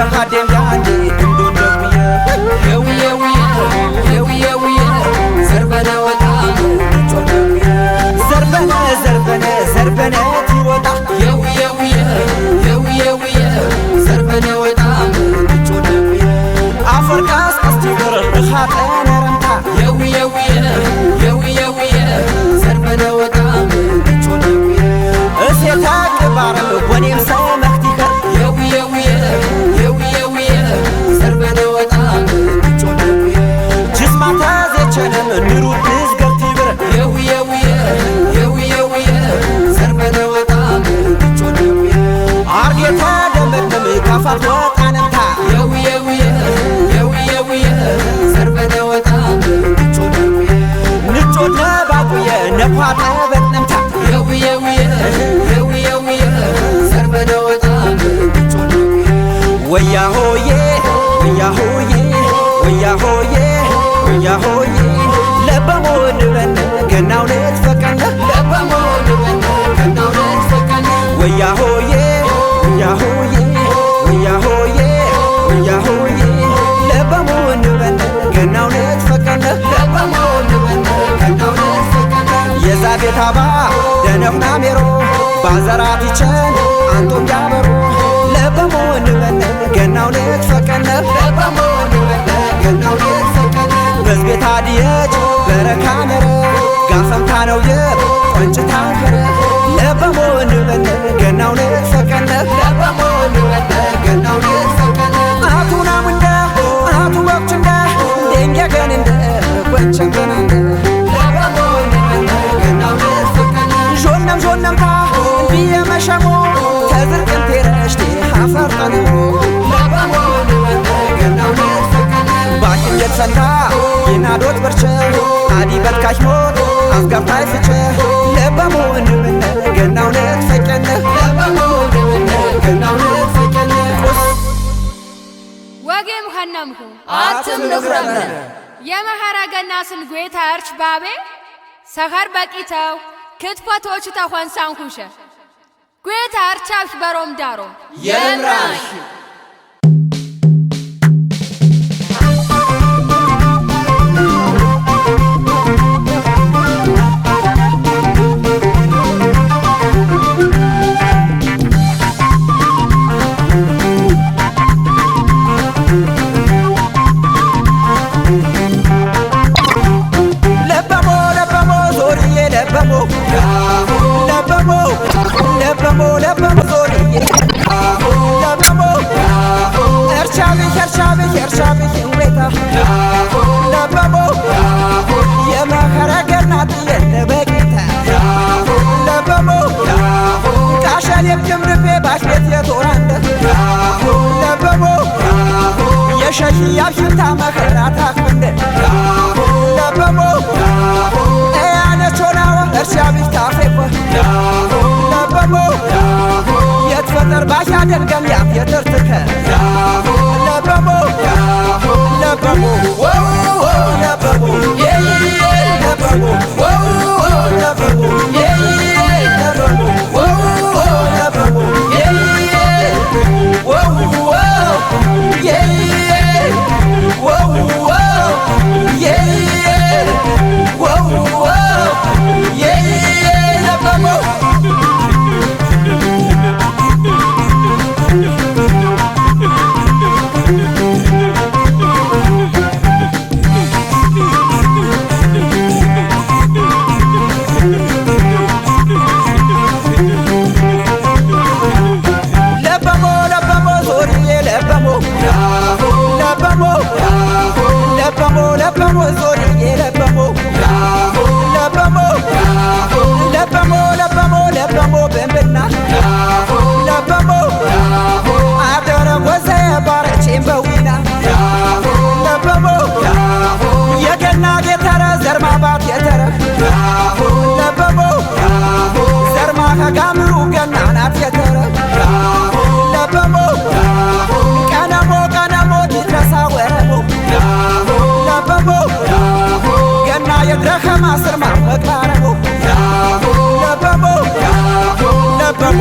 ተሃደም ያንዲ እንደደብየ የውየውየ የውየውየ ዘርበነ ወጣም ጮደብየ ዘርበነ ዘርበነ ዘርበነ ትወጣ የውየውየ የውየውየ ዘርበነ ወጣም ጮደብየ አፈርቃስ አስቲበር ኻጠነ ረምታ የውየውየ የውየውየ ዘርበነ ወጣም ጮደብየ እሴታ ቅባረ ወኔም ሰመክቲከ የውየውየ የውየውየ ዘርበነ ወጣም ጮደብየ ጅስማታ ዘቸነም ንሩት ዝገርቲብረ የውየውየ የውየውየ ዘርበነ ወጣም ጮደብየ አርጌታ ደመደም ካፋት ወጣነምታ የውየውየ የውየውየ ዘርበነ ወጣም ጮደብየ ንጮነ ባቁየ ነኳጣ በጥነምታ የውየውየ የውየውየ ዘርበነ ወጣም ጮደብየ ወያ ሆዬ ወያ ሆዬ ወያ ሆዬ ወያ ሆዬ ለበሞን በነ ገናው ለትፈቀነ ለበሞን በነ ገናው ለትፈቀነ ወያ ሆዬ ወያ ሆዬ ወያ ሆዬ ወያ ሆዬ ለበሞን በነ ገናው ለትፈቀነ ለበሞን በነ ገናው ለትፈቀነ የዛ ቤት አባ ደነፍና ሜሮ ባዘራት ይቸን አንቶም ያበሩ ለበሞን በነ ገናው ለትፈቀነ ለበሞን በነ ገናው ለትፈቀነ በዝቤታ ዲየች በረካ ነረ ጋፈምታ ነው የብ ቆንጭታ ከረ ለበሞን በነ ገናው ለትፈቀነ ለበሞን በነ ገናው ለትፈቀነ አቱና ምንደ አቱ ወቅችንደ ደንገ ገንንደ ወቸንበናንደ ለበሞን በነ ገናው ለትፈቀነ ዦነም ዦነምታ እንዲየ መሸሞ ተዝርቅን ቴረሽቴ አፈርጠንሞ ለበሞን በነ ገናው ለትፈቀነ ባሽንጀት ሰንታ ይናዶት በርቸ አዲ በትካሽ ሞት አስጋብታይ ፍቸ ለበሞን በነ ገናው ለትፈቀነ ለበሞን በነ ገናው ለትፈቀነ ወጌም ኸነምኩ አትም ንፍረመ የመኸረ ገና ስልጎታ እርች ባቤ ሰኸር በቂተው ክትፈቶች ተኾንሳንኩሸ ጎታ እርቻብሽ በሮም ዳሮ የምራሽ ለበሞ ለበሞ ዞርዬ ለበሞ ለበሞ ለበሞ ለበሞ ዞርዬ ለበሞ እርሻብሽ እርሻብሽ እርሻብሽ እንቤታ ለበሞ የመኸረ ገናት የነበቂታ ለበሞ ቃሸን የብጅምርቤ ባሽቤት የቶራንደ ለበሞ የሸሽ ያብሽታ መኸራ ታክብንደ ለበሞ ያነቾናወ እርሻብሽ ታፌኮ ለበሞ የትፈጠር ባሻ ደንገም ያፍ የትርትከ ለበሞ ለበሞ ለበሞ ለበሞ ለበሞ ለበሞ ዞርዬ ለበሞ ለበሞ ለበሞ ለበሞ ለበሞ በንብና ለበሞ አደረ ወዘ ባረቼን በዊና ለበሞ የገና ጌተረ ዘርማባት የተረ ለበሞ ዘርማ ከጋምሩ ገናናት የተረ ለበሞ ቀነሞ ቀነሞ ይድረሳ ወረሞ ለበሞ ገና የድረኸማ ስርማ መቅባረሞ ለበሞ ለበሞ